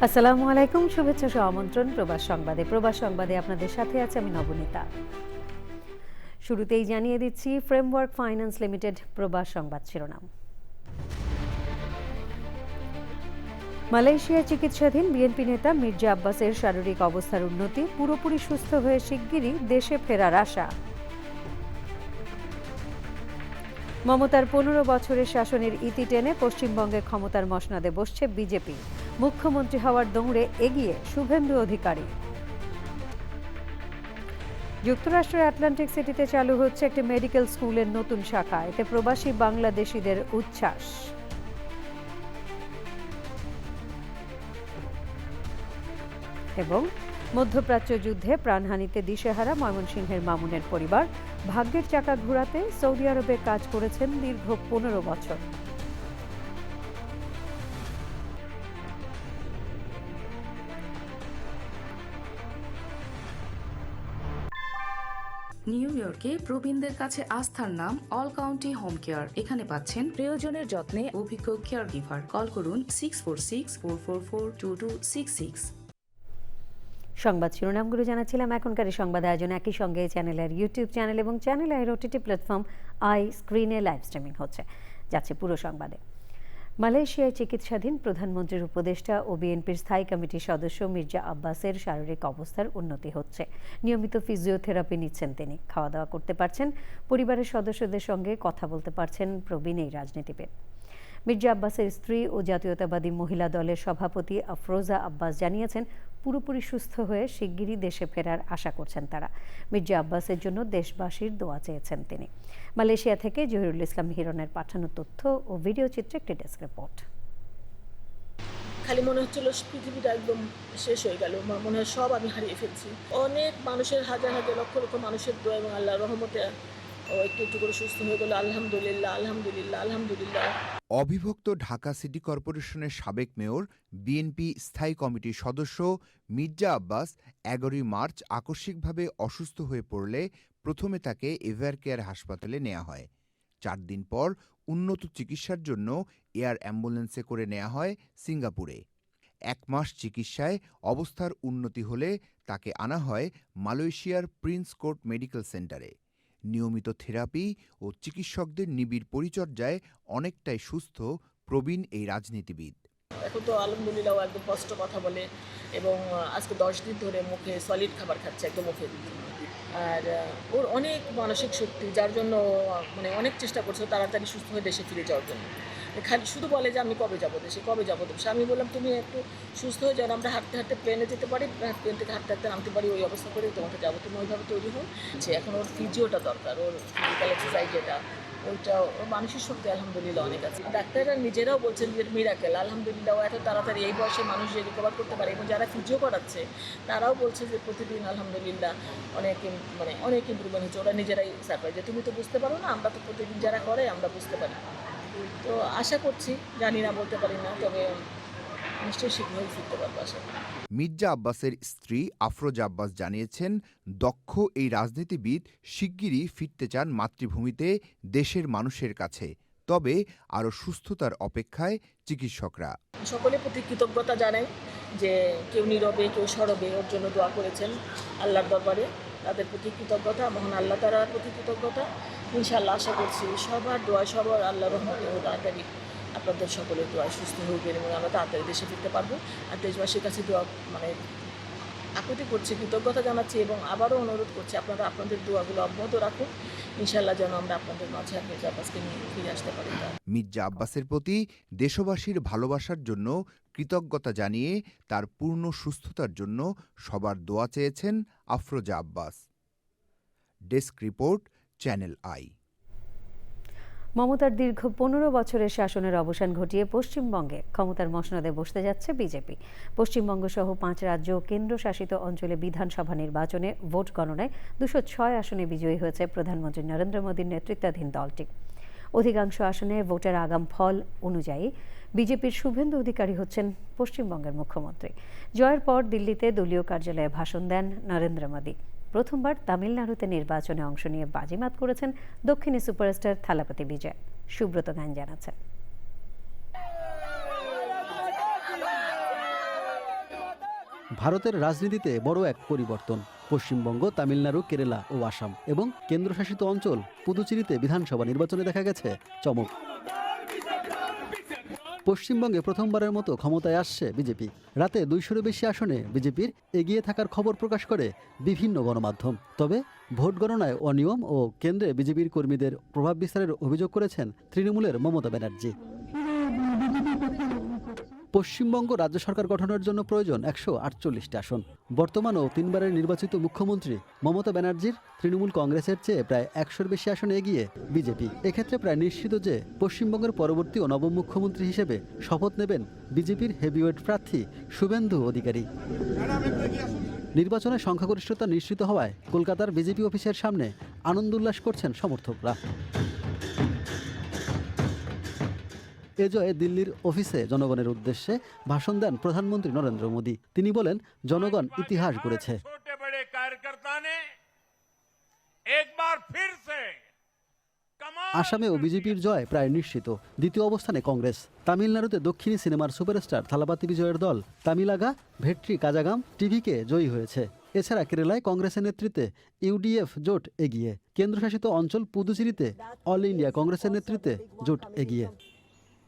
আসসালামু আলাইকুম, শুভেচ্ছা সহ আমন্ত্রণ প্রবাস সংবাদে আপনাদের সাথে আছে আমি নবনীতা। শুরুতেই জানিয়ে দিচ্ছি ফ্রেমওয়ার্ক ফাইন্যান্স লিমিটেড প্রবাস সংবাদ শিরোনাম। মালয়েশিয়ায় চিকিৎসাধীন বিএনপি নেতা মির্জা আব্বাসের শারীরিক অবস্থার উন্নতি, পুরোপুরি সুস্থ হয়ে শিগগিরই দেশে ফেরার আশা। মমতার 15 বছরের শাসনের ইতি টেনে পশ্চিমবঙ্গে ক্ষমতার মসনদে বসছে বিজেপি, মুখ্যমন্ত্রী হওয়ার দৌড়ে এগিয়ে শুভেন্দু অধিকারী। যুক্তরাষ্ট্রের আটলান্টিক সিটিতে চালু হচ্ছে একটি মেডিকেল স্কুলের নতুন শাখা, এতে প্রবাসী বাংলাদেশিদের উচ্ছ্বাস। এবং মধ্যপ্রাচ্য যুদ্ধে প্রাণহানিতে দিশেহারা ময়মনসিংহের মামুনের পরিবার, ভাগ্যের চাকা ঘোরাতে সৌদি আরবে কাজ করেছেন দীর্ঘ 15 বছর। নিউ ইয়র্কে প্রবীণদের কাছে আস্থার নাম অল কাউন্টি হোম কেয়ার। এখানে পাচ্ছেন প্রিয়জনের যত্নে অভিজ্ঞ কেয়ার গিভার। কল করুন 646-444-2266। সংবাদ শিরোনামগুলো জানাচ্ছিলাম। এখনকার সংবাদ আয়োজন একই সঙ্গে চ্যানেলের ইউটিউব চ্যানেল এবং চ্যানেলের ওটিটি প্ল্যাটফর্ম আই স্ক্রিনে লাইভ স্ট্রিমিং হচ্ছে। যাচ্ছে পুরো সংবাদে। মালয়েশিয়ায় চিকিৎসাধীন প্রধানমন্ত্রীর উপদেষ্টা ও বিএনপির স্থায়ী কমিটির সদস্য মির্জা আব্বাসের শারীরিক অবস্থার উন্নতি হচ্ছে। নিয়মিত ফিজিওথেরাপি নিচ্ছেন তিনি, খাওয়া দাওয়া করতে পারছেন, পরিবারের সদস্যদের সঙ্গে কথা বলতে পারছেন প্রবীণ এই রাজনীতিবিদ। মির্জা আব্বাসের স্ত্রী ও জাতীয়তাবাদী মহিলা দলের সভাপতি আফরোজা আব্বাস জানিয়েছেন পুরোপুরি সুস্থ হয়ে শিগগিরই দেশে ফেরার আশা করছেন তারা। মির্জা আব্বাসের জন্য দেশবাসীর দোয়া চেয়েছেন তিনি। মালয়েশিয়া থেকে জহিরুল ইসলাম হিরণের পাঠানো তথ্য ও ভিডিও চিত্রে একটি ডেস্ক রিপোর্ট। খালি মনে হচ্ছিল পৃথিবীটা একদম শেষ হয়ে গেল, মনে হয় সব আমি হারিয়ে ফেলছি। অনেক মানুষের হাজার হাজার লক্ষ লক্ষ মানুষের দোয়া এবং আল্লাহর রহমতে একটু একটু করে সুস্থ হয়ে গেল। আলহামদুলিল্লাহ, আলহামদুলিল্লাহ, আলহামদুলিল্লাহ। অবিভক্ত ঢাকা সিটি কর্পোরেশনের সাবেক মেয়র, বিএনপি স্থায়ী কমিটির সদস্য মির্জা আব্বাস 11 মার্চ আকস্মিকভাবে অসুস্থ হয়ে পড়লে প্রথমে তাকে এভার কেয়ার হাসপাতালে নেওয়া হয়। 4 দিন পর উন্নত চিকিৎসার জন্য এয়ার অ্যাম্বুলেন্সে করে নেওয়া হয় সিঙ্গাপুরে। 1 মাস চিকিৎসায় অবস্থার উন্নতি হলে তাকে আনা হয় মালয়েশিয়ার প্রিন্স কোর্ট মেডিকেল সেন্টারে। নিয়মিত থেরাপি ও চিকিৎসকদের নিবিড় পরিচর্যায় অনেকটাই সুস্থ প্রবীণ এই রাজনীতিবিদ। এখন তো আলহামদুলিল্লাহ একদম স্পষ্ট কথা বলে এবং আজকে 10 দিন ধরে মুখে সলিড খাবার খাচ্ছে, একদম মুখে। আর ওর অনেক মানসিক শক্তি, যার জন্য মানে অনেক চেষ্টা করছে তাড়াতাড়ি সুস্থ হয়ে দেশে ফিরে যাওয়ার জন্য। খালি শুধু বলে যে আমি কবে যাবো দেশে, কবে যাবো দেশে। আমি বললাম তুমি একটু সুস্থ হয়ে যাও, আমরা হাঁটতে হাঁটতে প্লেনে যেতে পারি, প্লেন থেকে হাঁটতে হাঁটতে নামতে পারি, ওই অবস্থা করে তোমাকে যাবো, তুমি ওইভাবে তৈরি হও। এখন ওর ফিজিওটা দরকার, ওর ফিজিক্যাল এক্সারসাইজ যেটা, ওইটা ওর মানসিক শক্তি আলহামদুলিল্লাহ অনেক আছে। ডাক্তাররা নিজেরাও বলছেন যে মিরাকেল, আলহামদুলিল্লাহ ও এত তাড়াতাড়ি এই বয়সে মানুষ যে রিকভার করতে পারে। এবং যারা ফিজিও করাচ্ছে তারাও বলছে যে প্রতিদিন আলহামদুলিল্লাহ অনেক ইমপ্রুভমেন্ট হচ্ছে। ওরা নিজেরাই সারপ্রাইজ যে তুমি তো বুঝতে পারো না, আমরা তো প্রতিদিন যারা করে আমরা বুঝতে পারি। তো আশা করছি, জানি না, বলতে পারি না, তবে নিশ্চয়ই শীঘ্রই ফিরতে পারবো আশা করি। মির্জা আব্বাসের স্ত্রী আফরোজা আব্বাস জানিয়েছেন দক্ষ এই রাজনীতিবিদ শিগগিরই ফিরতে চান মাতৃভূমিতে, দেশের মানুষের কাছে। তবে আরও সুস্থতার অপেক্ষায় চিকিৎসকরা। সকলের প্রতি কৃতজ্ঞতা জানাই যে কেউ নীরবে কেউ সরবে ওর জন্য দোয়া করেছেন আল্লাহর দরবারে। তাদের প্রতি কৃতজ্ঞতা, মহান আল্লাহ তাআলার প্রতি কৃতজ্ঞতা। ইনশাআল্লাহ আশা করছি সবার দোয়া, সবার আল্লাহর রহমতে ও তাড়াতাড়ি আপনাদের সকলের দোয়া সুস্থ হয়ে এবং আমরা তাড়াতাড়ি দেশে ফিরতে পারবো। আর দেশবাসীর কাছে দোয়া আকুতি করছি, কৃতজ্ঞতা জানাচ্ছি এবং আবারও অনুরোধ করছি আপনারা আপনাদের দোয়াগুলো অব্যাহত রাখুন। ইনশাআল্লাহ যেন আমরা আপনাদের মাঝে মির্জা আব্বাসকে নিয়ে ফিরে আসতে পারি। মির্জা আব্বাসের প্রতি দেশবাসীর ভালোবাসার জন্য কৃতজ্ঞতা জানিয়ে তার পূর্ণ সুস্থতার জন্য সবার দোয়া চেয়েছেন Afroza Abbas. Desk report, channel I. মমতার দীর্ঘ 15 বছরের শাসনের অবসান ঘটিয়ে পশ্চিমবঙ্গে ক্ষমতার মসনদে বসতে যাচ্ছে বিজেপি। পশ্চিমবঙ্গ সহ 5 রাজ্য ও কেন্দ্রশাসিত অঞ্চলে বিধানসভা নির্বাচনে ভোট গণনায় 206 আসনে বিজয়ী হয়েছে প্রধানমন্ত্রী নরেন্দ্র মোদীর নেতৃত্বাধীন দলটি। অধিকাংশ আসনে ভোটের আগাম ফল অনুযায়ী বিজেপির শুভেন্দু অধিকারী হচ্ছেন পশ্চিমবঙ্গের মুখ্যমন্ত্রী। জয়ের পর দিল্লিতে দলীয় কার্যালয়ে ভাষণ দেন নরেন্দ্র মোদী। প্রথমবার তামিলনাড়ুতে নির্বাচনে অংশ নিয়ে বাজিমাত করেছেন দক্ষিণী সুপারস্টার থালাপতি বিজয়। সুব্রত গান জানাচ্ছেন। ভারতের রাজনীতিতে বড় এক পরিবর্তন। পশ্চিমবঙ্গ, তামিলনাড়ু, কেরালা ও আসাম এবং কেন্দ্রশাসিত অঞ্চল পুদুচেরিতে বিধানসভা নির্বাচনে দেখা গেছে চমক। পশ্চিমবঙ্গে প্রথমবারের মতো ক্ষমতায় আসছে বিজেপি। রাতে 200-এরও বেশি আসনে বিজেপির এগিয়ে থাকার খবর প্রকাশ করে বিভিন্ন গণমাধ্যম। তবে ভোট গণনায় অনিয়ম ও কেন্দ্রে বিজেপির কর্মীদের প্রভাব বিস্তারের অভিযোগ করেছেন তৃণমূলের মমতা ব্যানার্জি। পশ্চিমবঙ্গ রাজ্য সরকার গঠনের জন্য প্রয়োজন 148টি আসন। বর্তমানও 3বারের নির্বাচিত মুখ্যমন্ত্রী মমতা ব্যানার্জির তৃণমূল কংগ্রেসের চেয়ে প্রায় 100-এর বেশি আসনে এগিয়ে বিজেপি। এক্ষেত্রে প্রায় নিশ্চিত যে পশ্চিমবঙ্গের পরবর্তী ও নবম মুখ্যমন্ত্রী হিসেবে শপথ নেবেন বিজেপির হেভিওয়েট প্রার্থী শুভেন্দু অধিকারী। নির্বাচনে সংখ্যাগরিষ্ঠতা নিশ্চিত হওয়ায় কলকাতার বিজেপি অফিসের সামনে আনন্দ উল্লাস করছেন সমর্থকরা। এ জয়ে দিল্লির অফিসে জনগণের উদ্দেশ্যে ভাষণ দেন প্রধানমন্ত্রী নরেন্দ্র মোদী। তিনি বলেন, জনগণ ইতিহাস গড়েছে। আসামেও বিজেপির জয় প্রায় নিশ্চিত। দ্বিতীয় অবস্থানে কংগ্রেস। তামিলনাড়ুতে দক্ষিণী সিনেমার সুপারস্টার থালাপাতি বিজয়ের দল তামিলাগা ভেট্রি কাজাগাম টিভিকে জয়ী হয়েছে। এছাড়া কেরালায় কংগ্রেসের নেতৃত্বে ইউডিএফ জোট এগিয়ে। কেন্দ্রশাসিত অঞ্চল পুদুচেরিতে অল ইন্ডিয়া কংগ্রেসের নেতৃত্বে জোট এগিয়ে।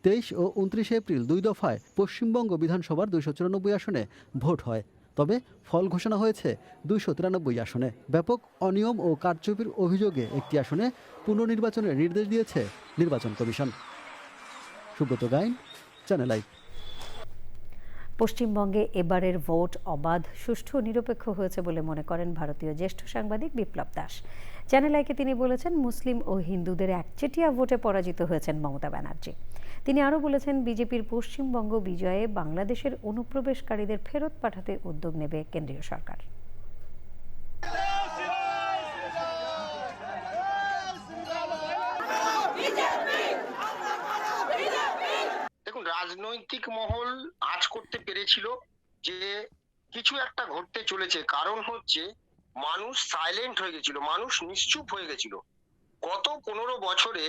23 ও 29 এপ্রিল 2 দফায় পশ্চিমবঙ্গ বিধানসভার 294 আসনে ভোট হয়। তবে ফল ঘোষণা হয়েছে 293 আসনে। ব্যাপক অনিয়ম ও কারচুপির অভিযোগে একটি আসনে পুনর্নির্বাচনের নির্দেশ দিয়েছে নির্বাচন কমিশন। Subrata Gain, Channel I. পশ্চিমবঙ্গে এবারের ভোট অবাধ, সুষ্ঠু ও নিরপেক্ষ হয়েছে বলে মনে করেন ভারতীয় জ্যেষ্ঠ সাংবাদিক বিপ্লব দাস। চ্যানেল আইকে তিনি বলেছেন, মুসলিম ও হিন্দুদের একচেটিয়া ভোটে পরাজিত হয়েছেন মমতা ব্যানার্জি। তিনি আরও বলেছেন, বিজেপির পশ্চিমবঙ্গ বিজয়ে বাংলাদেশের অনুপ্রবেশকারীদের ফেরত পাঠাতে উদ্যোগ নেবে কেন্দ্রীয় সরকার। দেখুন, রাজনৈতিক মহল আজ করতে পেরেছিল যে কিছু একটা ঘটতে চলেছে। কারণ হচ্ছে মানুষ সাইলেন্ট হয়ে গেছিল, মানুষ নিশ্চুপ হয়ে গেছিল। গত 15 বছরে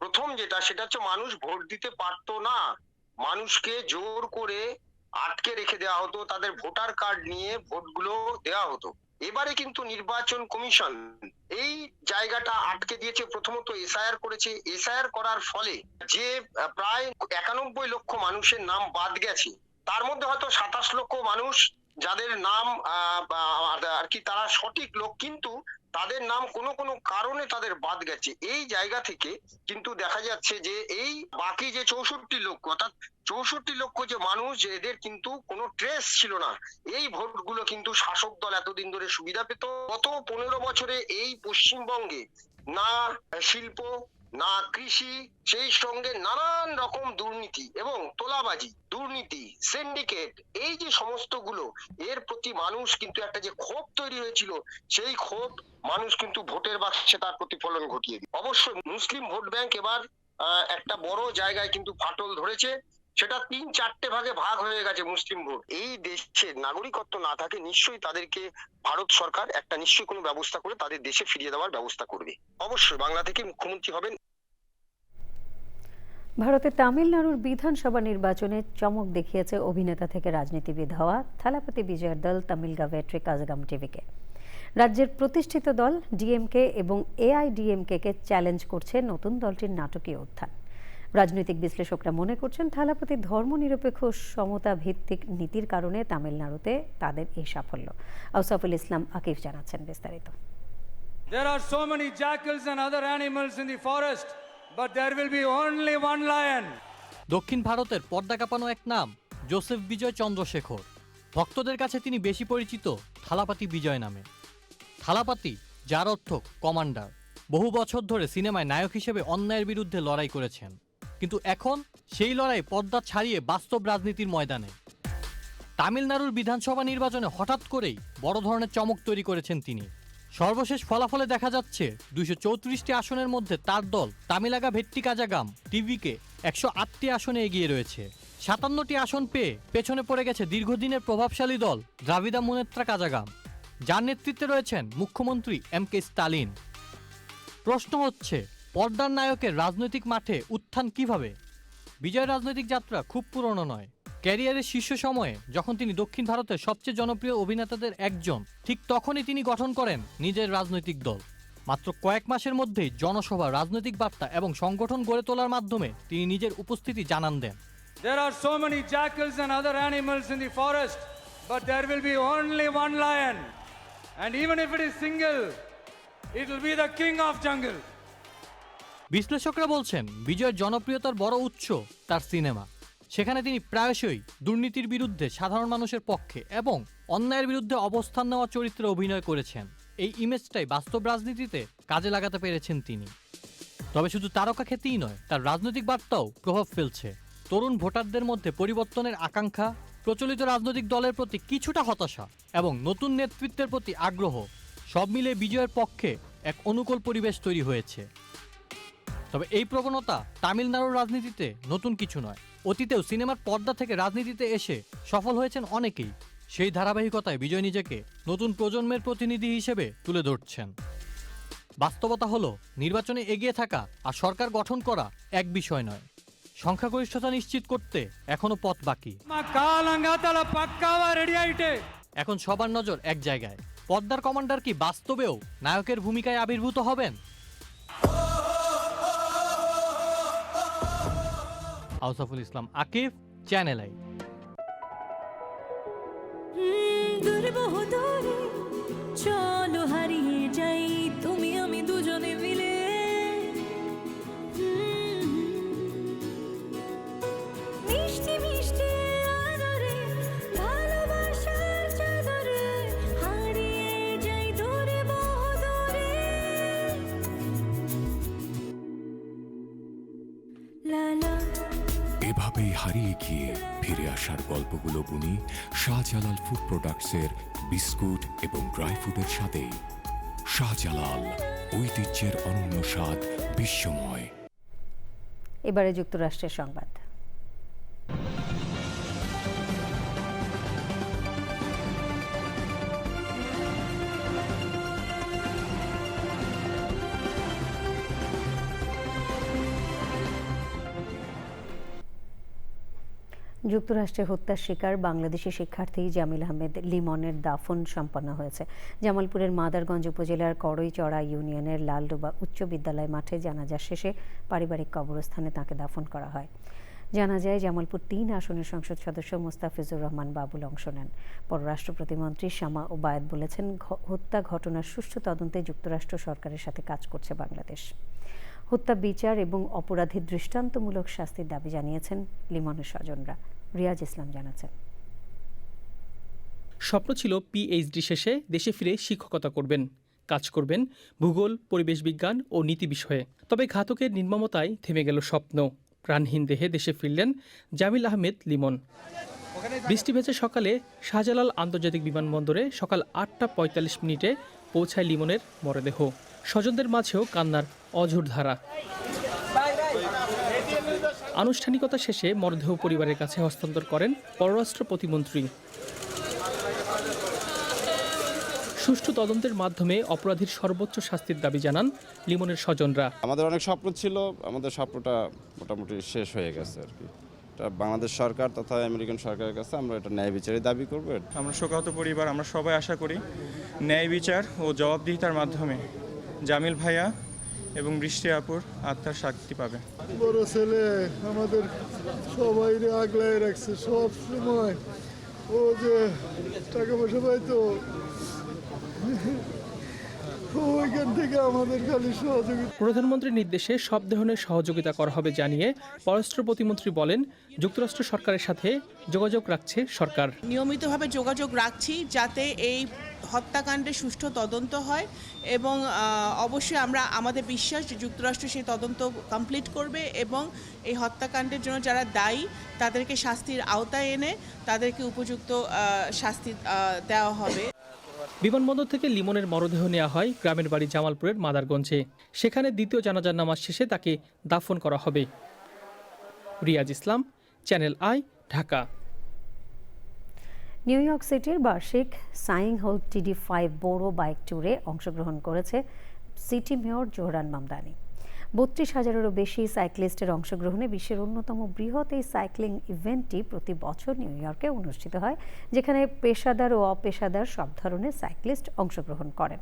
প্রথম সেটা হচ্ছে মানুষ ভোট দিতে পারতো না। মানুষকে জোর করে আটকে রেখে দেওয়া হতো, তাদের ভোটার কার্ড নিয়ে ভোটগুলো দেওয়া হতো। এবারে কিন্তু নির্বাচন কমিশন এই জায়গাটা আটকে দিয়েছে। প্রথমত এসআইআর করেছে। এসআইআর করার ফলে যে প্রায় 91 লক্ষ মানুষের নাম বাদ গেছে, তার মধ্যে হয়তো 27 লক্ষ মানুষ যাদের নাম আর কি তারা সঠিক লোক, কিন্তু তাদের নাম কোনো কোনো কারণে তাদের বাদ গেছে। এই জায়গা থেকে কিন্তু দেখা যাচ্ছে যে এই বাকি যে 64 লক্ষ, অর্থাৎ 64 লক্ষ যে মানুষ, এদের কিন্তু কোনো ট্রেস ছিল না। এই ভোটগুলো কিন্তু শাসক দল এতদিন ধরে সুবিধা পেত। গত 15 বছরে এই পশ্চিমবঙ্গে না শিল্প, না কৃষি, সেই সঙ্গে নানান রকম দুর্নীতি এবং তোলাবাজি, দুর্নীতি, সিন্ডিকেট, এই যে সমস্তগুলো, এর প্রতি মানুষ কিন্তু একটা যে ক্ষোভ তৈরি হয়েছিল, সেই ক্ষোভ মানুষ কিন্তু ভোটের বাক্সে তার প্রতিফলন ঘটিয়ে দিল। অবশ্যই মুসলিম ভোট ব্যাংক এবার একটা বড় জায়গায় কিন্তু ফাটল ধরেছে। সেটা 3-4টে ভাগে ভাগ হয়ে গেছে মুসলিম ভোট। এই দেশের নাগরিকত্ব না থাকে, নিশ্চয়ই তাদেরকে ভারত সরকার একটা নিশ্চয়ই কোনো ব্যবস্থা করে তাদের দেশে ফিরিয়ে দেওয়ার ব্যবস্থা করবে। অবশ্যই বাংলা থেকে মুখ্যমন্ত্রী হবেন। ভারতের তামিলনাড়ুর বিধানসভা নির্বাচনে চমক দেখিয়েছে অভিনেতা থেকে রাজনীতিবিদ হওয়া থালাপতি বিজয়ের দল তামিলগা ভেট্রি কাজাগাম টিভিকে। রাজ্যের প্রতিষ্ঠিত দল ডিএমকে এবং এআইডিএমকে চ্যালেঞ্জ করছে নতুন দলটির নাটকীয় উত্থান। রাজনৈতিক বিশ্লেষকরা মনে করছেন, থালাপতির ধর্মনিরপেক্ষ সমতা ভিত্তিক নীতির কারণে তামিলনাড়ুতে তাদের এই সাফল্য। আউসাফুল ইসলাম আকিফ জানাচ্ছেন বিস্তারিত। There are so many jackals and other animals in the forest, but there will be only one lion. দক্ষিণ ভারতের পর্দা কাঁপানো এক নাম জোসেফ বিজয় চন্দ্রশেখর। ভক্তদের কাছে তিনি বেশি পরিচিত থালাপাতি বিজয় নামে। থালাপাতি, যার অর্থ কমান্ডার, বহু বছর ধরে সিনেমায় নায়ক হিসেবে অন্যায়ের বিরুদ্ধে লড়াই করেছেন। কিন্তু এখন সেই লড়াই পর্দা ছাড়িয়ে বাস্তব রাজনীতির ময়দানে। তামিলনাড়ুর বিধানসভা নির্বাচনে হঠাৎ করেই বড় ধরনের চমক তৈরি করেছেন তিনি। সর্বশেষ ফলাফলে দেখা যাচ্ছে 234টি আসনের মধ্যে তার দল তামিলাগা ভেট্টি কাজাগাম টিভিকে 108টি আসনে এগিয়ে রয়েছে। 57টি আসন পেয়ে পেছনে পড়ে গেছে দীর্ঘদিনের প্রভাবশালী দল দ্রাবিড়া মুনেত্রা কাজাগাম, যার নেতৃত্বে রয়েছেন মুখ্যমন্ত্রী MK স্টালিন। প্রশ্ন হচ্ছে, পর্দার নায়কের রাজনৈতিক মাঠে উত্থান কিভাবে? বিজয় রাজনৈতিক যাত্রা খুব পুরনো নয়। ক্যারিয়ারের শীর্ষ সময়ে যখন তিনি দক্ষিণ ভারতের সবচেয়ে জনপ্রিয় অভিনেতাদের একজন, ঠিক তখনই তিনি গঠন করেন নিজের রাজনৈতিক দল। মাত্র কয়েক মাসের মধ্যেই জনসভা, রাজনৈতিক বার্তা এবং সংগঠন গড়ে তোলার মাধ্যমে তিনি নিজের উপস্থিতি জানান দেন। There are so many jackals and other animals in the forest, but there will be only one lion. And even if it is single, it will be the king of jungle. বিশ্লেষকরা বলছেন বিজয়ের জনপ্রিয়তার বড় উৎস তার cinema. সেখানে তিনি প্রায়শই দুর্নীতির বিরুদ্ধে, সাধারণ মানুষের পক্ষে এবং অন্যায়ের বিরুদ্ধে অবস্থান নেওয়া চরিত্রে অভিনয় করেছেন। এই ইমেজটাই বাস্তব রাজনীতিতে কাজে লাগাতে পেরেছেন তিনি। তবে শুধু তারকা খ্যাতিই নয়, তার রাজনৈতিক বার্তাও প্রভাব ফেলছে। তরুণ ভোটারদের মধ্যে পরিবর্তনের আকাঙ্ক্ষা, প্রচলিত রাজনৈতিক দলের প্রতি কিছুটা হতাশা এবং নতুন নেতৃত্বের প্রতি আগ্রহ, সব মিলে বিজয়ের পক্ষে এক অনুকূল পরিবেশ তৈরি হয়েছে। তবে এই প্রবণতা তামিলনাড়ুর রাজনীতিতে নতুন কিছু নয়। অতীতেও সিনেমার পর্দা থেকে রাজনীতিতে এসে সফল হয়েছেন অনেকেই। সেই ধারাবাহিকতায় বিজয় নিজেকে নতুন প্রজন্মের প্রতিনিধি হিসেবে তুলে ধরছেন। বাস্তবতা হলো, নির্বাচনে এগিয়ে থাকা আর সরকার গঠন করা এক বিষয় নয়। সংখ্যাগরিষ্ঠতা নিশ্চিত করতে এখনো পথ বাকি। এখন সবার নজর এক জায়গায়, পদ্মার কমান্ডার কি বাস্তবেও নায়কের ভূমিকায় আবির্ভূত হবেন? আউসাফুল ইসলাম আকিফ, চ্যানেল আই। চলো হারিয়ে যাই তুমি আমি দুজনে মিলে, মিষ্টি মিষ্টি আদরে ভালোবাসার চাদরে হারিয়ে যাই দূরে বহু দূরে। লালা এভাবেই হারিয়ে গিয়ে ফিরে আসার গল্পগুলো বুনি শাহজালাল ফুড প্রোডাক্টসের বিস্কুট এবং ড্রাই ফ্রুটের সাথে। শাহজালাল, ঐতিহ্যের অনন্য স্বাদ, বিশ্বময়। এবারে যুক্তরাষ্ট্রের সংবাদ। যুক্তরাষ্ট্রে হত্যার শিকার বাংলাদেশি শিক্ষার্থী জামিল আহমেদ লিমনের দাফন সম্পন্ন হয়েছে। জামালপুরের মাদারগঞ্জ উপজেলার করইচড়া ইউনিয়নের লালডোবা উচ্চ বিদ্যালয় মাঠে জানাজা শেষে পারিবারিক কবরস্থানে তাঁকে দাফন করা হয়। জানাজায় জামালপুর ৩ আসনের সংসদ সদস্য মোস্তাফিজুর রহমান বাবুল অংশ নেন। পররাষ্ট্র প্রতিমন্ত্রী শামা ওবায়েদ বলেছেন, হত্যা ঘটনার সুষ্ঠু তদন্তে যুক্তরাষ্ট্র সরকারের সাথে কাজ করছে বাংলাদেশ। হত্যা বিচার এবং অপরাধীর দৃষ্টান্তমূলক শাস্তির দাবি জানিয়েছেন লিমনের স্বজনরা। রিয়াজ ইসলাম জানাচ্ছেন। স্বপ্ন ছিল পিএইচডি শেষে দেশে ফিরে শিক্ষকতা করবেন, কাজ করবেন ভূগোল, পরিবেশ বিজ্ঞান ও নীতি বিষয়ে। তবে ঘাতকের নির্মমতায় থেমে গেল স্বপ্ন। প্রাণহীন দেহে দেশে ফিরলেন জামিল আহমেদ লিমন। বৃষ্টি ভেজা সকালে শাহজালাল আন্তর্জাতিক বিমানবন্দরে সকাল ৮টা ৪৫ পৌঁছায় লিমনের মরদেহ। স্বজনদের মাঝেও কান্নার অঝোর ধারা। আনুষ্ঠানিকতা শেষে মরদেহ পরিবারের কাছে হস্তান্তর করেন পররাষ্ট্র প্রতিমন্ত্রী। সুষ্ঠু তদন্তের মাধ্যমে অপরাধীর সর্বোচ্চ শাস্তির দাবি জানান লিমনের স্বজনরা। আমাদের অনেক স্বপ্ন ছিল, আমাদের স্বপ্নটা মোটামুটি শেষ হয়ে গেছে আর কি। বাংলাদেশ সরকার তথা আমেরিকান সরকারের কাছে আমরা এটা ন্যায় বিচারের দাবি করব। আমরা শোকাহত পরিবার, আমরা সবাই আশা করি ন্যায় বিচার ও জবাবদিহিতার মাধ্যমে জামিল ভাইয়া এবং বৃষ্টি আপুর আত্মার শান্তি পাবে। বড় ছেলে আমাদের সবাই আগলায় রাখছে সব সময়। ও যে টাকা পয়সা পাইতো ওইখান থেকে আমাদের খালি সহযোগিতা। প্রধানমন্ত্রীর নির্দেশে সব ধরনের সহযোগিতা করা হবে জানিয়ে পররাষ্ট্র প্রতিমন্ত্রী বলেন, যুক্তরাষ্ট্র সরকারের সাথে যোগাযোগ রাখছে সরকার। নিয়মিতভাবে যোগাযোগ রাখছি যাতে এই হত্যাকাণ্ডের সুষ্ঠু তদন্ত হয় এবং অবশ্যই আমরা আমাদের বিশ্বাস যে যুক্তরাষ্ট্র সেই তদন্ত কমপ্লিট করবে এবং এই হত্যাকাণ্ডের জন্য যারা দায়ী তাদেরকে শাস্তির আওতায় এনে তাদেরকে উপযুক্ত শাস্তি দেওয়া হবে। বিমানবন্দর থেকে লিমনের মরদেহ নেওয়া হয় গ্রামের বাড়ি জামালপুরের মাদারগঞ্জে। সেখানে দ্বিতীয় জানাজার নামাজ শেষে তাকে দাফন করা হবে। Riaz Islam, channel I, Dhaka. New York সিটির বার্ষিক সাইং হোল TD5 বড় বাইক ট্যুরে অংশগ্রহণ করেছে সিটি মেয়র জোহরান মামদানি। 32,000-এরও বেশি সাইক্লিস্টের অংশগ্রহণে বিশ্বের অন্যতম বৃহৎ এই সাইক্লিং ইভেন্টটি প্রতি বছর নিউ ইয়র্কে অনুষ্ঠিত হয়, যেখানে পেশাদার ও অপেশাদার সব ধরনের সাইক্লিস্ট অংশগ্রহণ করেন।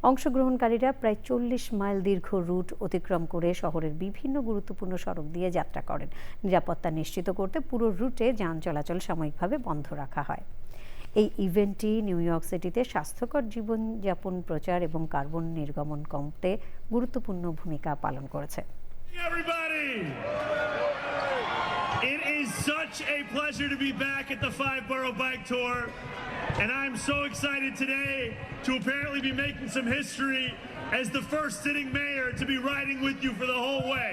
অংশগ্রহণকারীরা প্রায় 40 মাইল দীর্ঘ রুট অতিক্রম করে শহরের বিভিন্ন গুরুত্বপূর্ণ সড়ক দিয়ে যাত্রা করেন। নিরাপত্তা নিশ্চিত করতে পুরো রুটে যান চলাচল সাময়িকভাবে বন্ধ রাখা হয়। এই ইভেন্টটি নিউ ইয়র্ক সিটিতে স্বাস্থ্যকর জীবনযাপন প্রচার এবং কার্বন নির্গমন কমতে গুরুত্বপূর্ণ ভূমিকা পালন করেছে। It is such a pleasure to be back at the Five Borough Bike Tour, and I'm so excited today to apparently be making some history as the first sitting mayor to be riding with you for the whole way.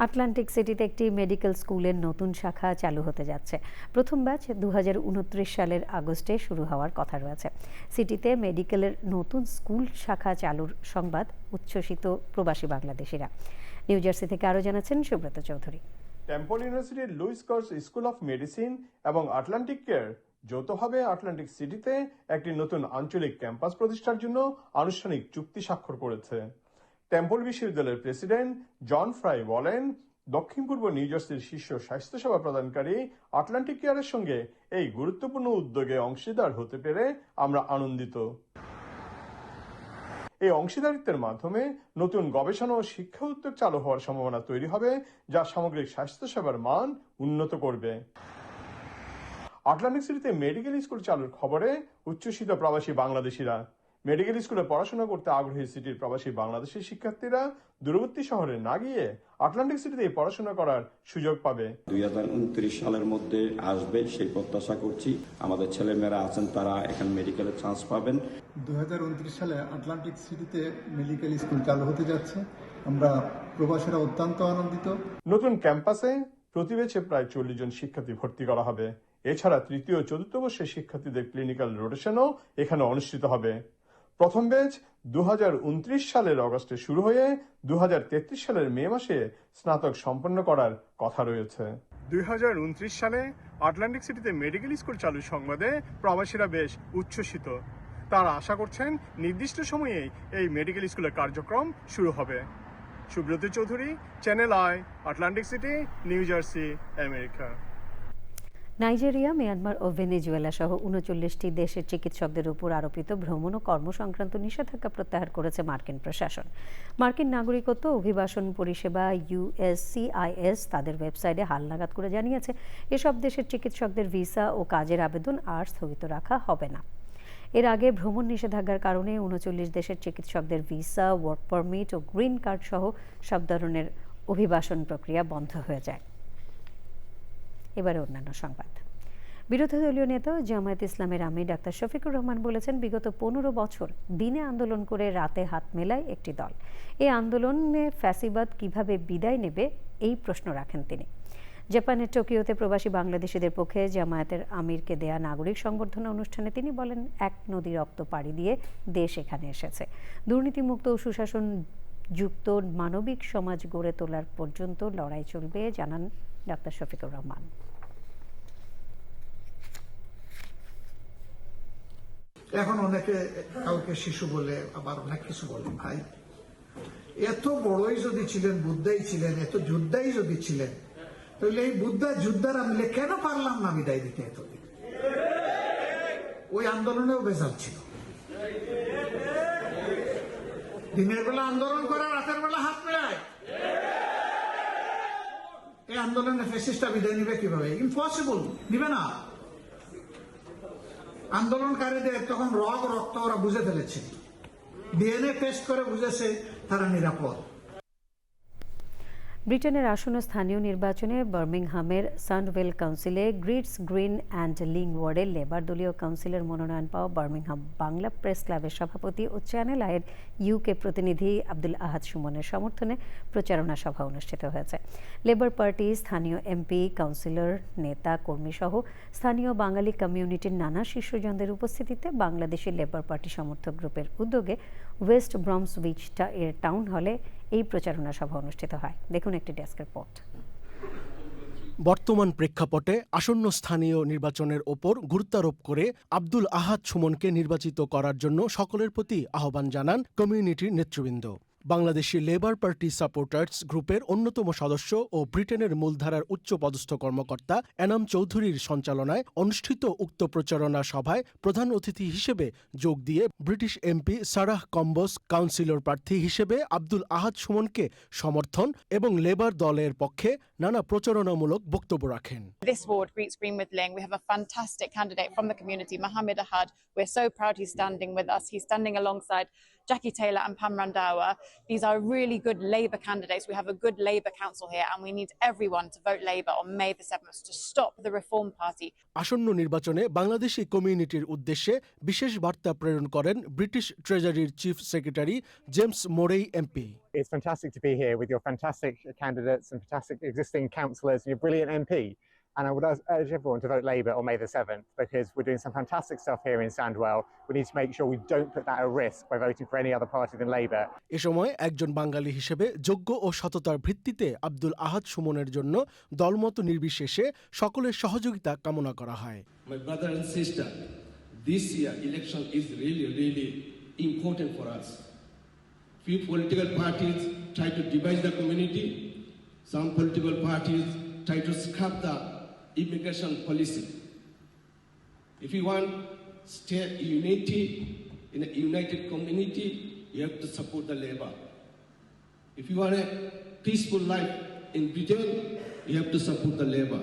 Atlantic সিটিতে একটি medical স্কুলের নতুন শাখা চালু হতে যাচ্ছে। প্রথম batch 2029 সালের আগস্টে শুরু হওয়ার কথা রয়েছে। সিটিতে মেডিকেলের নতুন স্কুল শাখা চালুর সংবাদ উচ্ছ্বসিত প্রবাসী বাংলাদেশিরা। নিউ জার্সি থেকে আরও জানাচ্ছেন সুব্রত চৌধুরী। টেম্পল ইউনিভার্সিটির Lewis Katz school of medicine এবং আটলান্টিক কেয়ার যৌথভাবে আটলান্টিক সিটিতে একটি নতুন আঞ্চলিক ক্যাম্পাস প্রতিষ্ঠার জন্য আনুষ্ঠানিক চুক্তি স্বাক্ষর করেছে। টেম্পল বিশ্ববিদ্যালয়ের প্রেসিডেন্ট জন ফ্রাই বলেন, দক্ষিণ পূর্ব নিউ জার্সির শীর্ষ স্বাস্থ্যসেবা প্রদানকারী আটলান্টিক কেয়ারের সঙ্গে এই গুরুত্বপূর্ণ উদ্যোগে অংশীদার হতে পেরে আমরা আনন্দিত। এই অংশীদারিত্বের মাধ্যমে নতুন গবেষণা ও শিক্ষা উদ্যোগ চালু হওয়ার সম্ভাবনা তৈরি হবে, যা সামগ্রিক স্বাস্থ্যসেবার মান উন্নত করবে। আটলান্টিক সিটিতে মেডিকেল স্কুল চালুর খবরে উচ্ছ্বসিত প্রবাসী বাংলাদেশিরা। মেডিকেল স্কুলে পড়াশোনা করতে আগ্রহী সিটির প্রবাসী বাংলাদেশি শিক্ষার্থীরা দূরবর্তী শহরে না গিয়ে আটলান্টিক সিটিতে পড়াশোনা করার সুযোগ পাবে। 2029 সালের মধ্যে আসবে সেই প্রত্যাশা করছি। আমাদের ছেলেমেয়েরা আছেন, তারা এখানে মেডিকেলের চান্স পাবেন। 2029 সালে আটলান্টিক সিটিতে মেডিকেল স্কুল চালু হতে যাচ্ছে। আমরা প্রবাসীরা অত্যন্ত আনন্দিত। নতুন ক্যাম্পাসে প্রতি ব্যাচে প্রায় 40 জন শিক্ষার্থী ভর্তি করা হবে। এছাড়া তৃতীয় ও চতুর্থ বর্ষের শিক্ষার্থীদের ক্লিনিক্যাল রোটেশনও এখানে অনুষ্ঠিত হবে। প্রথম ব্যাচ 2029 সালের অগস্টে শুরু হয়ে 2033 সালের মে মাসে স্নাতক সম্পন্ন করার কথা রয়েছে। 2029 সালে আটলান্টিক সিটিতে মেডিকেল স্কুল চালুর সংবাদে প্রবাসীরা বেশ উচ্ছ্বসিত। তারা আশা করছেন নির্দিষ্ট সময়েই এই মেডিকেল স্কুলের কার্যক্রম শুরু হবে। Subrata Chowdhury, Channel I, Atlantic City, New Jersey, America. Nigeria, Myanmar ও ভেনেজুয়েলা সহ 39টি দেশের চিকিৎসকদের উপর আরোপিত ভ্রমণ ও কর্ম সংক্রান্ত নিষেধাজ্ঞা প্রত্যাহার করেছে মার্কিন প্রশাসন। মার্কিন নাগরিকত্ব অভিবাসন পরিষেবা USCIS তাদের ওয়েবসাইটে হালনাগাদ করে জানিয়েছে, এসব দেশের চিকিৎসকদের ভিসা ও কাজের আবেদন আর স্থগিত রাখা হবে না। এর আগে ভ্রমণ নিষেধাজ্ঞার কারণে 39 দেশের চিকিৎসকদের ভিসা, ওয়ার্ক পারমিট ও গ্রিন কার্ড সহ সব ধরনের অভিবাসন প্রক্রিয়া বন্ধ হয়ে যায়। এবারে অন্যান্য সংবাদ। বিরোধী দলীয় নেতা জামায়াত ইসলামের আমির ডাক্তার শফিকুর রহমান বলেছেন, বিগত 15 বছর দিনে আন্দোলন করে রাতে হাত মেলায় একটি দল। এই আন্দোলনে ফ্যাসিবাদ কিভাবে বিদায় নেবে এই প্রশ্ন রাখেন তিনি। জাপানের টোকিওতে প্রবাসী বাংলাদেশিদের পক্ষে জামায়াতের আমিরকে দেয়া নাগরিক সংবর্ধনা অনুষ্ঠানে তিনি বলেন, এক নদী রক্ত পাড়ি দিয়ে দেশ এখানে এসেছে। দুর্নীতিমুক্ত ও সুশাসন যুক্ত মানবিক সমাজ গড়ে তোলার পর্যন্ত লড়াই চলবে, জানান ডাক্তার শফিকুর রহমান। এখন অনেকে কাউকে শিশু বলে, আবার অনেক কিছু বলে। ভাই, এত বড়ই যদি ছিলেন, বুদ্ধাই ছিলেন, এত যোদ্ধাই যদি ছিলেন, তাহলে এই বুদ্ধা যোদ্ধারা মিলে কেন পারলাম না বিদায় দিতে এতদিন? ওই আন্দোলনেও বেজাল ছিল। দিনের বেলা আন্দোলন করে, রাতের বেলা হাত মেলায়। এই আন্দোলনে ফ্যাসিস্টটা বিদায় নিবে কিভাবে? ইম্পসিবল, নিবে না। আন্দোলনকারীদের তখন রক্ত ওরা বুঝে ফেলেছে, ডিএনএ টেস্ট করে বুঝেছে তারা নিরাপদ। ব্রিটেনের আসন্ন স্থানীয় নির্বাচনে বার্মিংহামের সান্ডভেল কাউন্সিলে গ্রিডস গ্রিন অ্যান্ড লিং ওয়ার্ডের লেবার দলীয় কাউন্সিলের মনোনয়ন পাওয়া বার্মিংহাম বাংলা প্রেস ক্লাবের সভাপতি ও চ্যানেল আইয়ের ইউকে প্রতিনিধি আব্দুল আহাদ সুমনের সমর্থনে প্রচারণা সভা অনুষ্ঠিত হয়েছে। লেবার পার্টি, স্থানীয় এমপি, কাউন্সিলর, নেতা কর্মী সহ স্থানীয় বাঙালি কমিউনিটির নানা শীর্ষজনদের উপস্থিতিতে বাংলাদেশি লেবার পার্টি সমর্থক গ্রুপের উদ্যোগে ওয়েস্ট ব্রমসউইচ এর টাউন হলে এই প্রচারণা সভা অনুষ্ঠিত হয়। দেখুন একটি ডেস্ক রিপোর্ট। বর্তমান প্রেক্ষাপটে আসন্ন স্থানীয় নির্বাচনের ওপর গুরুত্বারোপ করে আব্দুল আহাদ সুমনকে নির্বাচিত করার জন্য সকলের প্রতি আহ্বান জানান কমিউনিটির নেতৃবৃন্দ। বাংলাদেশি লেবার পার্টি সাপোর্টার্স গ্রুপের অন্যতম সদস্য ও ব্রিটেনের মূলধারার উচ্চপদস্থ কর্মকর্তা এনাম চৌধুরীর সঞ্চালনায় অনুষ্ঠিত উক্ত প্রচারণা সভায় প্রধান অতিথি হিসেবে যোগ দিয়ে ব্রিটিশ এমপি সারাহ কম্বোস কাউন্সিলর প্রার্থী হিসেবে আব্দুল আহাদ সুমনকে সমর্থন এবং লেবার দলের পক্ষে নানা প্রচারণামূলক বক্তব্য রাখেন। This ward greets Greenwood Ling. We have a fantastic candidate from the community, Mohammed Ahad. We're so proud he's standing with us. He's standing alongside Jackie Taylor and Pam Randawa. These are really good Labour candidates. We have a good Labour council here and we need everyone to vote Labour on May the 7th to stop the Reform Party. আসন্ন নির্বাচনে বাংলাদেশি কমিউনিটির উদ্দেশ্যে বিশেষ বার্তা প্রেরণ করেন British ট্রেজারির chief secretary James Murray MP. It's fantastic to be here with your fantastic candidates and fantastic existing councillors and your brilliant MP. And I would urge everyone to vote Labour on May the 7th because we're doing some fantastic stuff here in Sandwell. We need to make sure we don't put that at risk by voting for any other party than Labour. এ সময় একজন বাঙালি হিসেবে যোগ্য ও সততার ভিত্তিতে আব্দুল আহাদ সুমনের জন্য দলমত নির্বিশেষে সকলের সহযোগিতা কামনা করা হয়। My brother and sister, this year election is really important for us. Few political parties try to divide the community. Some political parties try to scrap the immigration policy. If you want state unity in a united community, you have to support the Labour. If you want a peaceful life in Britain, you have to support the Labour.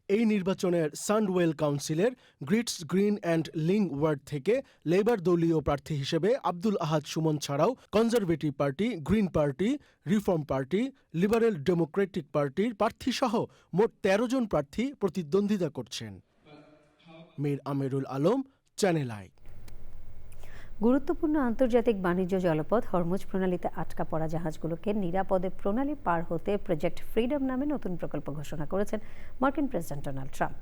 এই নির্বাচনের Sandwell কাউন্সিলের Greets Green and Lyng ward থেকে Labour দলীয় প্রার্থী হিসেবে আব্দুল আহাদ সুমন ছাড়াও Conservative Party, Green Party, Reform Party, Liberal Democratic পার্টির প্রার্থীসহ মোট ১৩ জন প্রার্থী প্রতিদ্বন্দ্বিতা করছেন। Mir Amirul Alam, Channel I. গুরুত্বপূর্ণ আন্তর্জাতিক বাণিজ্য জলপথ হরমুজ প্রণালীতে আটকা পড়া জাহাজগুলোকে নিরাপদে প্রণালী পার হতে প্রজেক্ট ফ্রিডম নামে নতুন প্রকল্প ঘোষণা করেছেন মার্কিন প্রেসিডেন্ট ডোনাল্ড ট্রাম্প।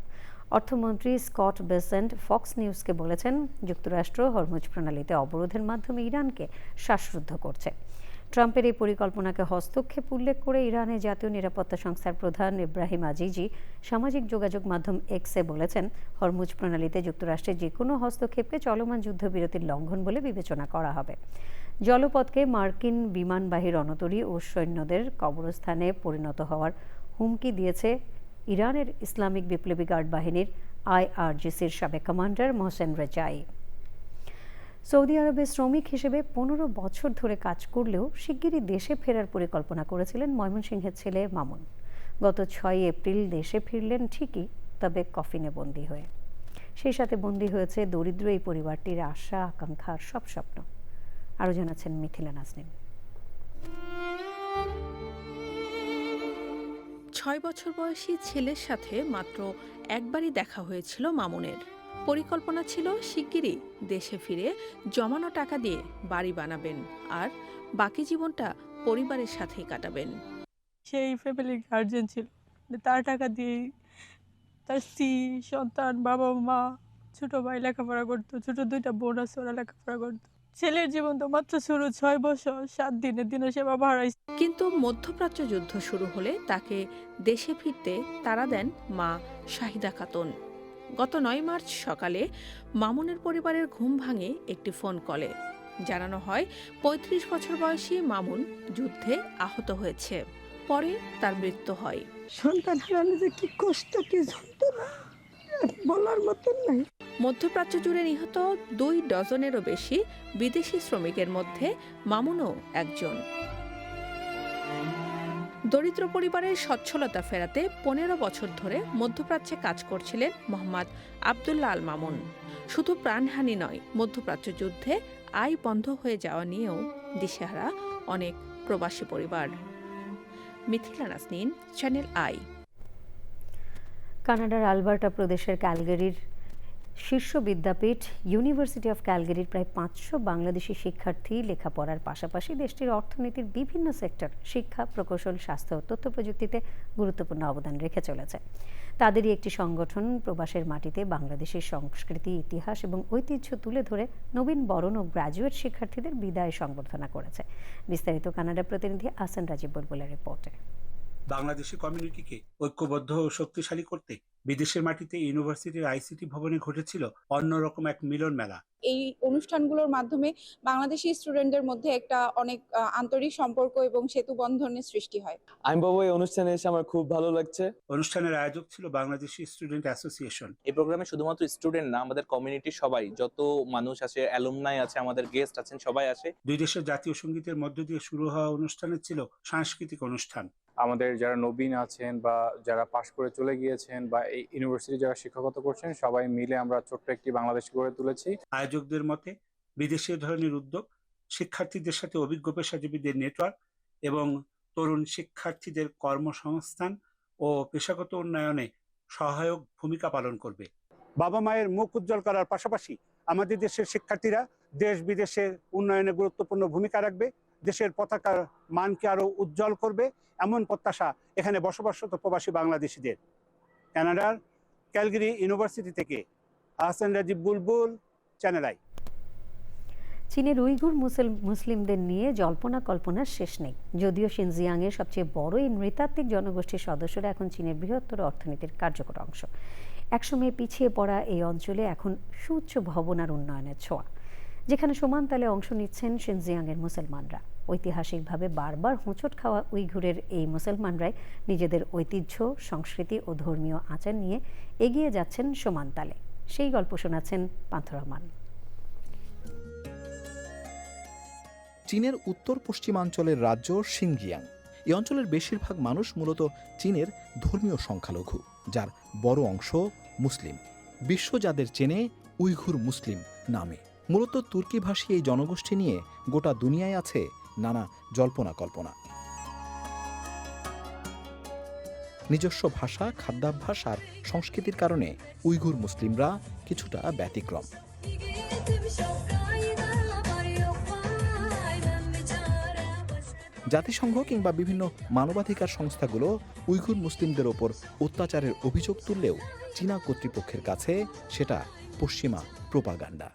অর্থমন্ত্রী স্কট বেসেন্ট ফক্স নিউজকে বলেছেন, যুক্তরাষ্ট্র হরমুজ প্রণালীতে অবরোধের মাধ্যমে ইরানকে শ্বাসরুদ্ধ করছে। ট্রাম্পের এই পরিকল্পনাকে হস্তক্ষেপ উল্লেখ করে ইরানের জাতীয় নিরাপত্তা সংস্থার প্রধান ইব্রাহিম আজিজি সামাজিক যোগাযোগ মাধ্যম এক্সে বলেছেন, হরমুজ প্রণালীতে যুক্তরাষ্ট্রের যে কোনো হস্তক্ষেপকে চলমান যুদ্ধবিরতির লঙ্ঘন বলে বিবেচনা করা হবে। জলপথকে মার্কিন বিমানবাহী রণতরী ও সৈন্যদের কবরস্থানে পরিণত হওয়ার হুমকি দিয়েছে ইরানের ইসলামিক বিপ্লবী গার্ড বাহিনীর IRGCর সাবেক কমান্ডার মোহসেন রেজাই। সৌদি আরবে শ্রমিক হিসেবে 15 বছর ধরে কাজ করলেও শিগগিরই দেশে ফেরার পরিকল্পনা করেছিলেন ময়মনসিংহের ছেলে মামুন। গত 6 এপ্রিল দেশে ফিরলেন ঠিকই, তবে কফিনে বন্দী হয়ে। সেই সাথে বন্দী হয়েছে দরিদ্র এই পরিবারটির আশা আকাঙ্ক্ষার সব স্বপ্ন। আরও জানাচ্ছেন মিথিলা নাজনীন। 6 বছর বয়সী ছেলের সাথে মাত্র একবারই দেখা হয়েছিল মামুনের। পরিকল্পনা ছিল শিগগিরই দেশে ফিরে জমানো টাকা দিয়ে বাড়ি বানাবেন আর বাকি জীবনটা পরিবারের সাথেই কাটাবেন। সেই ফ্যামিলির গার্জেন ছিল, তার টাকা দিয়েই তার স্ত্রী, সন্তান, বাবা মা, ছোট ভাই লেখাপড়া করতো, ছোট 2টা বোন আছে, ওরা লেখাপড়া করতো। ছেলের জীবন তো মাত্র শুরু 6 বছর 7 দিনের দিনসেবা ভাড়াই। কিন্তু মধ্যপ্রাচ্য যুদ্ধ শুরু হলে তাকে দেশে ফিরতে তাড়া দেন মা শাহিদা খাতুন। গত 9 মার্চ সকালে মামুনের পরিবারের ঘুম ভাঙে একটি ফোন কলে। জানানো হয় 35 বছর বয়সী মামুন যুদ্ধে আহত হয়েছে, পরে তার মৃত্যু হয়। সন্তান হারানো যে কি কষ্ট, কি যন্ত্রণা বলার মতন নাই। মধ্যপ্রাচ্য জুড়ে নিহত 2 ডজনেরও বেশি বিদেশি শ্রমিকের মধ্যে মামুনও একজন। দরিদ্র পরিবারের সচ্ছলতা ফেরাতে 15 বছর ধরে মধ্যপ্রাচ্যে কাজ করছিলেন মোহাম্মদ আবদুল্লাহ আল মামুন। শুধু প্রাণহানি নয়, মধ্যপ্রাচ্য যুদ্ধে আয় বন্ধ হয়ে যাওয়া নিয়েও দিশেহারা অনেক প্রবাসী পরিবার। Mithila Nazneen, Channel I. কানাডার আলবার্টা প্রদেশের ক্যালগারির শীর্ষ বিদ্যাপীঠ ইউনিভার্সিটি অফ ক্যালগারির প্রায় 500 বাংলাদেশি শিক্ষার্থী লেখাপড়ার পাশাপাশি দেশটির অর্থনীতির বিভিন্ন সেক্টর, শিক্ষা, প্রকৌশল, স্বাস্থ্য ও তথ্য প্রযুক্তিতে গুরুত্বপূর্ণ অবদান রেখে চলেছে। তাদেরই একটি সংগঠন প্রবাসের মাটিতে বাংলাদেশের সংস্কৃতি, ইতিহাস এবং ঐতিহ্য তুলে ধরে নবীন বরণ ও গ্র্যাজুয়েট শিক্ষার্থীদের বিদায় সংবর্ধনা করেছে। বিস্তারিত কানাডা প্রতিনিধি আহসান রাজীব বুলবুলের রিপোর্টে। বাংলাদেশি কমিউনিটিকে ঐক্যবদ্ধ ও শক্তিশালী করতে বিদেশের মাটিতে ইউনিভার্সিটির আইসিটি ভবনে ঘটেছিল অন্যরকম এক মিলন মেলা। এই অনুষ্ঠানগুলোর মাধ্যমে বাংলাদেশি স্টুডেন্টদের মধ্যে একটা অনেক আন্তরিক সম্পর্ক এবং সেতু বন্ধনের সৃষ্টি হয়। আমি বাবু এই অনুষ্ঠানে এসে আমার খুব ভালো লাগছে। অনুষ্ঠানের আয়োজক ছিল বাংলাদেশি স্টুডেন্ট অ্যাসোসিয়েশন। এই প্রোগ্রামে শুধুমাত্র স্টুডেন্ট না, আমাদের কমিউনিটি সবাই, যত মানুষ আছে, অ্যালুমনাই আছে, আমাদের গেস্ট আছেন, সবাই আসে। দুই দেশের জাতীয় সঙ্গীতের মধ্য দিয়ে শুরু হওয়া অনুষ্ঠানে ছিল সাংস্কৃতিক অনুষ্ঠান। আমাদের যারা নবীন আছেন বা যারা পাশ করে চলে গিয়েছেন বা এই ইউনিভার্সিটি যারা শিক্ষকতা করছেন, সবাই মিলে আমরা ছোট্ট একটি বাংলাদেশ গড়ে তুলেছি। আয়োজকদের মতে বিদেশি ধরনের উদ্যোগ শিক্ষার্থীদের সাথে অভিজ্ঞ পেশাজীবীদের নেটওয়ার্ক এবং তরুণ শিক্ষার্থীদের কর্মসংস্থান ও পেশাগত উন্নয়নে সহায়ক ভূমিকা পালন করবে। বাবা মায়ের মুখ উজ্জ্বল করার পাশাপাশি আমাদের দেশের শিক্ষার্থীরা দেশ বিদেশের উন্নয়নে গুরুত্বপূর্ণ ভূমিকা রাখবে, দেশের পতাকার মানকে আরো উজ্জ্বল করবে, এমন প্রত্যাশা এখানে বসবাসরত প্রবাসী বাংলাদেশিদের। কানাডার ক্যালগারি ইউনিভার্সিটি থেকে আহসান রাজীব বুলবুল, চ্যানেল আই। চীনের উইঘুর মুসলিমদের নিয়ে জল্পনা কল্পনার শেষ নেই। যদিও শিনজিয়াংয়ের সবচেয়ে বড় এই নৃতাত্ত্বিক জনগোষ্ঠীর সদস্যরা এখন চীনের বৃহত্তর অর্থনীতির কার্যকর অংশ। একসময় পিছিয়ে পড়া এই অঞ্চলে এখন সুউচ্চ ভবন আর উন্নয়নের ছোঁয়া, যেখানে সমান তালে অংশ নিচ্ছেন শিনজিয়াংয়ের মুসলমানরা। ঐতিহাসিকভাবে বারবার হোঁচট খাওয়া উইঘুরের এই মুসলমানরাই নিজেদের ঐতিহ্য, সংস্কৃতি ও ধর্মীয় আচার নিয়ে এগিয়ে যাচ্ছেন সমান তালে। সেই গল্প শোনাচ্ছেন পান্থ রহমান। চীনের উত্তর পশ্চিমাঞ্চলের রাজ্য শিনজিয়াং। এই অঞ্চলের বেশিরভাগ মানুষ মূলত চীনের ধর্মীয় সংখ্যালঘু, যার বড় অংশ মুসলিম। বিশ্ব যাদের চেনে উইঘুর মুসলিম নামে। মূলত তুর্কিভাষী এই জনগোষ্ঠী নিয়ে গোটা দুনিয়ায় আছে নানা জল্পনা কল্পনা। নিজস্ব ভাষা, খাদ্যাভ্যাস আর সংস্কৃতির কারণে উইঘুর মুসলিমরা কিছুটা ব্যতিক্রম। জাতিসংঘ কিংবা বিভিন্ন মানবাধিকার সংস্থাগুলো উইঘুর মুসলিমদের ওপর অত্যাচারের অভিযোগ তুললেও চীনা কর্তৃপক্ষের কাছে সেটা পশ্চিমা প্রোপাগান্ডা।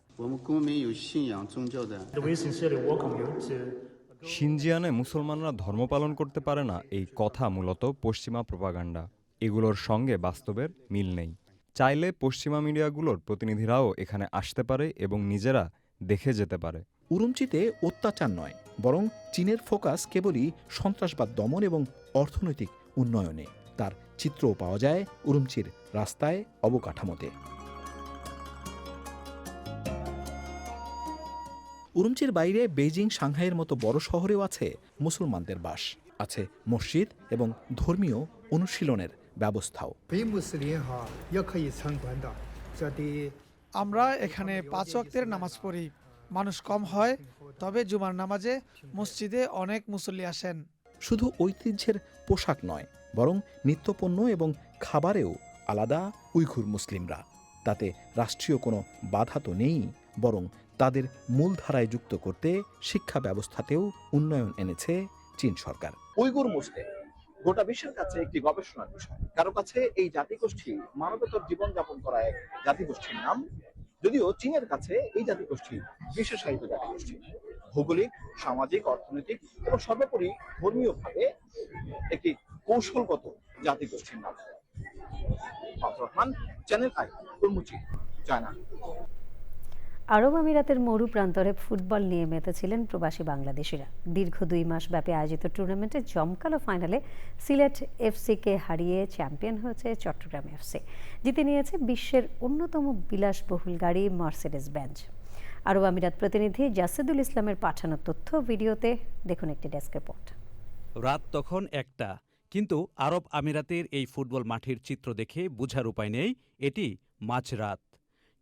শিনজিয়ানে মুসলমানরা ধর্ম পালন করতে পারে না, এই কথা মূলত পশ্চিমা প্রোপাগান্ডা। এগুলোর সঙ্গে বাস্তবের মিল নেই। চাইলে পশ্চিমা মিডিয়াগুলোর প্রতিনিধিরাও এখানে আসতে পারে এবং নিজেরা দেখে যেতে পারে। উরুমচিতে অত্যাচার নয়, বরং চীনের ফোকাস কেবলই সন্ত্রাসবাদ দমন এবং অর্থনৈতিক উন্নয়নে। তার চিত্রও পাওয়া যায় উরুমচির রাস্তায়, অবকাঠামোতে। উরুমচির বাইরে বেইজিং, সাংহাইয়ের মতো বড় শহরেও আছে মুসলমানদের বাস, আছে মসজিদ এবং ধর্মীয় অনুশীলনের ব্যবস্থাও। আমরা এখানে 5 ওয়াক্তের নামাজ পড়ি। মানুষ কম হয়, তবে জুমার নামাজে মসজিদে অনেক মুসল্লি আসেন। শুধু ঐতিহ্যের পোশাক নয়, বরং নিত্যপণ্য এবং খাবারেও আলাদা উইঘুর মুসলিমরা। তাতে রাষ্ট্রীয় কোনো বাধা তো নেই, বরং তাদের মূলধারায় যুক্ত করতে শিক্ষা ব্যবস্থাতেও উন্নয়ন এনেছে চীন সরকার। উইঘুর মুসলিম গোটা বিশ্বের কাছে একটি গবেষণার বিষয়। কারো কাছে এই জাতিগোষ্ঠী মানবতর জীবনযাপন করা এক জাতিগোষ্ঠীর নাম, যদিও চীনের কাছে এই জাতিগোষ্ঠী বিশেষায়িত জাতিগোষ্ঠী। ভৌগোলিক, সামাজিক, অর্থনৈতিক এবং সর্বোপরি ধর্মীয়ভাবে একটি কৌশলগত জাতিগোষ্ঠীর নাম। পান্থ রহমান, চ্যানেল আই, উরুমচি, চায়না। আরব আমিরাতের মরু প্রান্তরে ফুটবল নিয়ে মেতেছিলেন প্রবাসী বাংলাদেশিরা। দীর্ঘ 2 মাস ব্যাপী আয়োজিত টুর্নামেন্টে জমকালো ফাইনালে সিলেট এফসিকে হারিয়ে চ্যাম্পিয়ন হয়েছে চট্টগ্রাম এফসি। জিতে নিয়েছে বিশ্বের অন্যতম বিলাসবহুল গাড়ি মার্সিডিজ বেঞ্জ। আরব আমিরাত প্রতিনিধি জাসেদুল ইসলামের পাঠানো তথ্য ভিডিওতে দেখুন একটি ডেস্ক রিপোর্ট। রাত তখন 1টা, কিন্তু আরব আমিরাতের এই ফুটবল মাঠের চিত্র দেখে বোঝার উপায় নেই এটি মাঝরাত।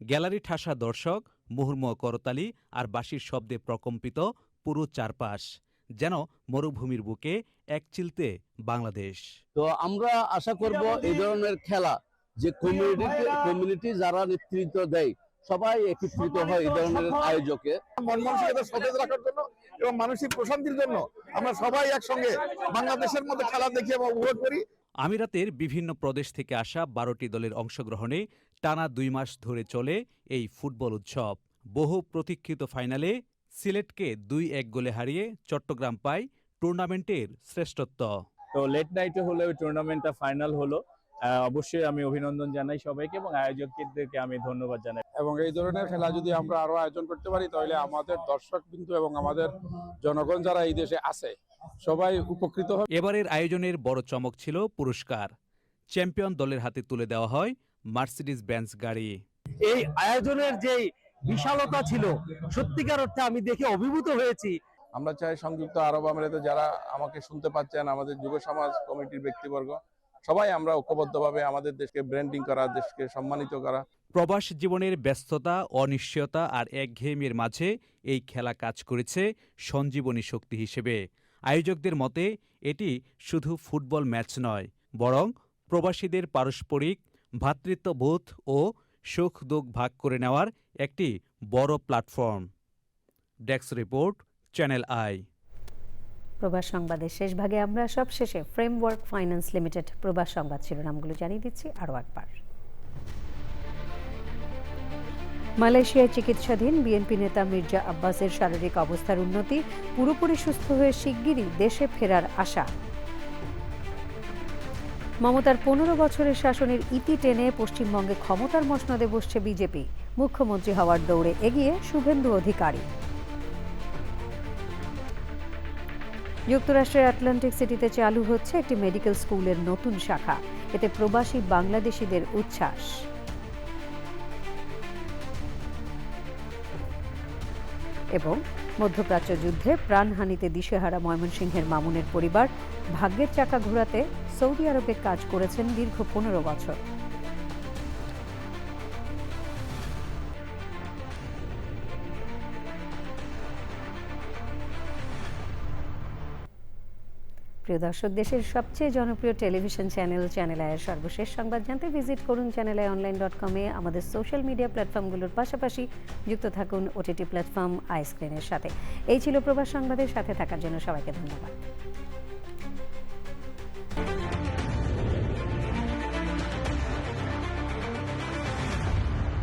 গ্যালারি ঠাসা দর্শক, মুহুর্মুহ করতালি আর বাঁশির শব্দে প্রকম্পিত পুরো চারপাশ, যেন মরুভূমির বুকে একচিলতে বাংলাদেশ। তো আমরা আশা করব এই ধরনের খেলা যে কমিউনিটি যারা নেতৃত্ব দেয় সবাই একত্রিত হয় এই ধরনের আয়োজকে। মন মানসিকতা সতেজ রাখার জন্য এবং মানসিক প্রশান্তির জন্য আমরা সবাই একসঙ্গে বাংলাদেশের মধ্যে খেলা দেখি এবং উপভোগ করি। আমিরাতের বিভিন্ন প্রদেশ থেকে আসা 12টি দলের অংশগ্রহণে টানা 2 মাস ধরে চলে এই ফুটবল উৎসব। বহু প্রতীক্ষিত ফাইনালে সিলেটকে 2-1 গোলে হারিয়ে চট্টগ্রাম পায় টুর্নামেন্টের শ্রেষ্ঠত্ব। তো লেট নাইটে হলে ওই টুর্নামেন্টটা ফাইনাল হলো অবশ্যই আমি অভিনন্দন জানাই সবাইকে এবং আয়োজকদেরকে আমি ধন্যবাদ জানাই। এবং এই ধরনের খেলা যদি আমরা আরো আয়োজন করতে পারি তাহলে আমাদের দর্শক বিন্দু এবং আমাদের জনগণ যারা এই দেশে আছে সবাই উপকৃত হবে। এবারের আয়োজনের বড় চমক ছিল পুরস্কার। চ্যাম্পিয়ন দলের হাতে তুলে দেওয়া হয় মার্সিডিজ বেঞ্জ গাড়ি। এই আয়োজনের যে বিশালতা ছিল সত্যিকার অর্থে আমি দেখে অভিভূত হয়েছি। আমরা চাই সংযুক্ত আরব আমিরাতে যারা আমাকে শুনতে পাচ্ছেন, আমাদের যুব সমাজ কমিটির ব্যক্তিবর্গ সবাই আমরা ঐক্যবদ্ধভাবে আমাদের দেশকে ব্র্যান্ডিং করা, দেশকে সম্মানিত করা। প্রবাস জীবনের ব্যস্ততা, অনিশ্চয়তা আর একঘেয়েমির মাঝে এই খেলা কাজ করেছে সঞ্জীবনী শক্তি হিসেবে। আয়োজকদের মতে এটি শুধু ফুটবল ম্যাচ নয়, বরং প্রবাসীদের পারস্পরিক ভ্রাতৃত্ববোধ ও সুখ দুঃখ ভাগ করে নেওয়ার একটি বড় platform. Desk report, channel I. প্রবাস সংবাদের শেষ ভাগে আমরা সবশেষে ফ্রেমওয়ার্ক ফাইন্যান্স লিমিটেড প্রবাস সংবাদ শিরোনামগুলো জানিয়ে দিচ্ছি আরও একবার। মালয়েশিয়ায় চিকিৎসাধীন বিএনপি নেতা মির্জা আব্বাসের শারীরিক অবস্থার উন্নতি, পুরোপুরি সুস্থ হয়ে শিগগিরই দেশে ফেরার আশা। মমতার 15 বছরের শাসনের ইতি টেনে পশ্চিমবঙ্গে ক্ষমতার মসনদে বসছে বিজেপি, মুখ্যমন্ত্রী হওয়ার দৌড়ে এগিয়ে শুভেন্দু অধিকারী। যুক্তরাষ্ট্রের আটলান্টিক সিটিতে চালু হচ্ছে একটি মেডিকেল স্কুলের নতুন শাখা, এতে প্রবাসী বাংলাদেশিদের উচ্ছ্বাস। এবং মধ্যপ্রাচ্য যুদ্ধে প্রাণহানিতে দিশেহারা ময়মনসিংহের মামুনের পরিবার, ভাগ্যের চাকা ঘোরাতে সৌদি আরবে কাজ করেছেন দীর্ঘ 15 বছর। প্রিয় দর্শক, দেশের সবচেয়ে জনপ্রিয় টেলিভিশন চ্যানেল চ্যানেল আইয়ের সর্বশেষ সংবাদ জানতে ভিজিট করুন channelionline.com-এ। আমাদের সোশ্যাল মিডিয়া প্ল্যাটফর্মগুলোর পাশাপাশি যুক্ত থাকুন ওটিটি প্ল্যাটফর্ম আই স্ক্রিনের সাথে। এই ছিল প্রবাস সংবাদের সাথে থাকার জন্য সবাইকে ধন্যবাদ।